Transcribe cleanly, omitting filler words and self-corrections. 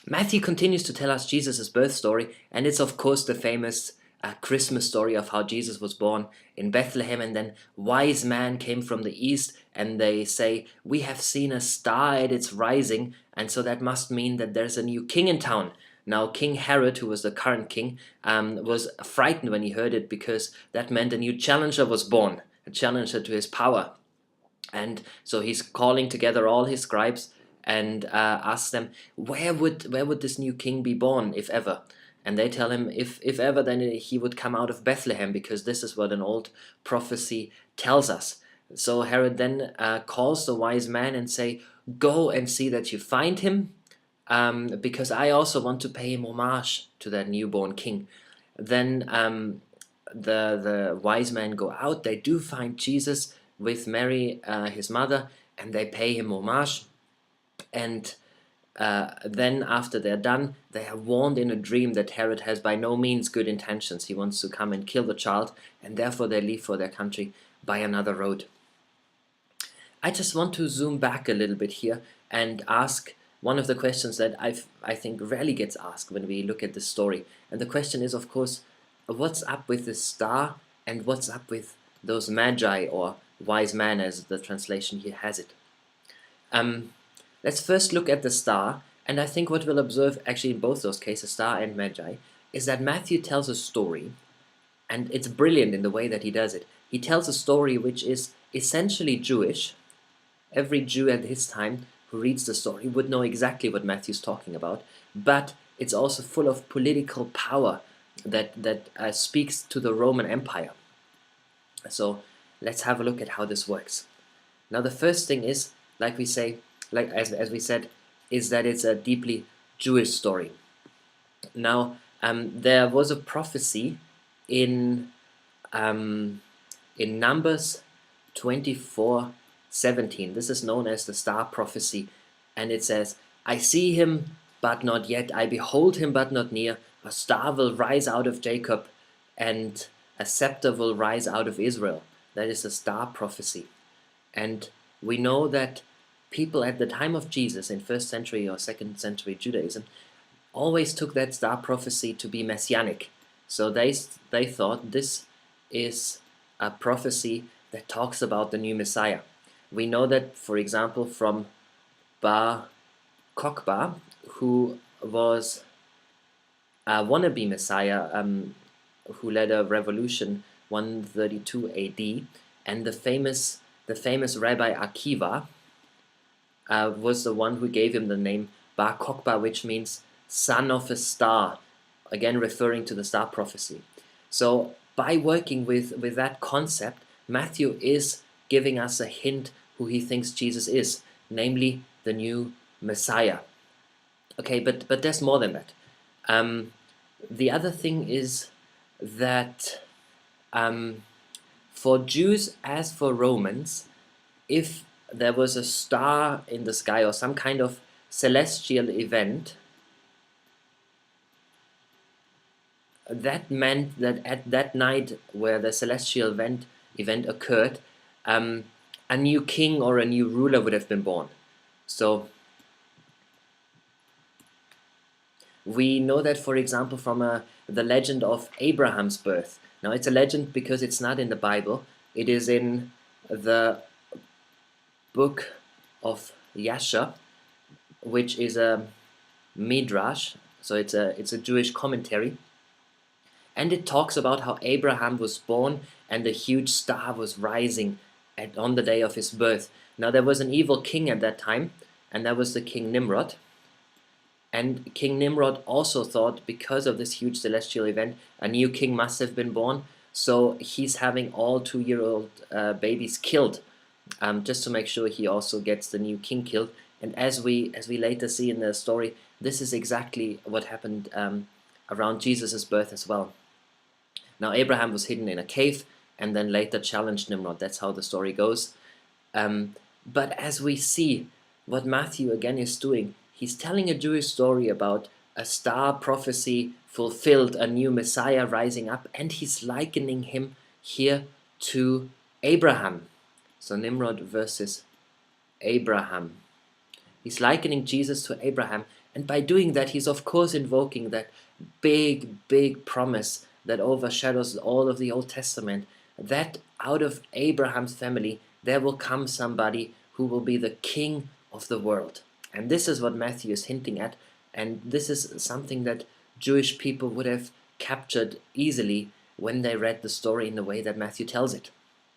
Matthew continues to tell us Jesus' birth story, and it's of course the famous Christmas story of how Jesus was born in Bethlehem, and then wise men came from the east and they say, "We have seen a star and it's rising," and so that must mean that there's a new king in town. Now, King Herod, who was the current king, was frightened when he heard it, because that meant a new challenger was born, a challenger to his power. And so he's calling together all his scribes and asks them, where would this new king be born, if ever? And they tell him, if ever, then he would come out of Bethlehem, because this is what an old prophecy tells us. So Herod then calls the wise man and say, "Go and see that you find him, because I also want to pay him homage to that newborn king." Then the wise men go out. They do find Jesus with Mary, his mother, and they pay him homage. And then after they're done, they are warned in a dream that Herod has by no means good intentions. He wants to come and kill the child, and therefore they leave for their country by another road. I just want to zoom back a little bit here and ask one of the questions that I think rarely gets asked when we look at this story. And the question is, of course, what's up with this star, and what's up with those magi, or wise men as the translation here has it. Let's first look at the star, and I think what we'll observe actually in both those cases, star and magi, is that Matthew tells a story, and it's brilliant in the way that he does it. He tells a story which is essentially Jewish. Every Jew at his time who reads the story would know exactly what Matthew's talking about, but it's also full of political power that speaks to the Roman Empire. So let's have a look at how this works. Now, the first thing is, like we say, as we said, is that it's a deeply Jewish story. Now, there was a prophecy in Numbers 24:17. This is known as the star prophecy, and it says, "I see him, but not yet. I behold him, but not near. A star will rise out of Jacob, and a scepter will rise out of Israel." That is a star prophecy. And we know that people at the time of Jesus in 1st century or 2nd century Judaism always took that star prophecy to be messianic. So they thought this is a prophecy that talks about the new Messiah. We know that, for example, from Bar Kokhba, who was a wannabe Messiah, who led a revolution 132 AD, and the famous Rabbi Akiva was the one who gave him the name Bar Kokhba, which means son of a star, again referring to the star prophecy. So by working with that concept, Matthew is giving us a hint who he thinks Jesus is, namely the new Messiah. Okay, but there's more than that. The other thing is that for Jews as for Romans, if there was a star in the sky or some kind of celestial event, that meant that at that night where the celestial event occurred, a new king or a new ruler would have been born. So we know that, for example, from the legend of Abraham's birth. Now, it's a legend because it's not in the Bible. It is in the book of Yasha, which is a midrash. So it's a Jewish commentary. And it talks about how Abraham was born and a huge star was rising on the day of his birth. Now, there was an evil king at that time, and that was the king Nimrod. And King Nimrod also thought, because of this huge celestial event, a new king must have been born. So he's having all 2-year-old babies killed, just to make sure he also gets the new king killed. And as we later see in the story, this is exactly what happened around Jesus' birth as well. Now, Abraham was hidden in a cave and then later challenged Nimrod. That's how the story goes. But as we see what Matthew again is doing, he's telling a Jewish story about a star prophecy fulfilled, a new Messiah rising up, and he's likening him here to Abraham. So Nimrod versus Abraham. He's likening Jesus to Abraham, And by doing that, he's of course invoking that big promise that overshadows all of the Old Testament, that out of Abraham's family there will come somebody who will be the king of the world. And this is what Matthew is hinting at, and this is something that Jewish people would have captured easily when they read the story in the way that Matthew tells it.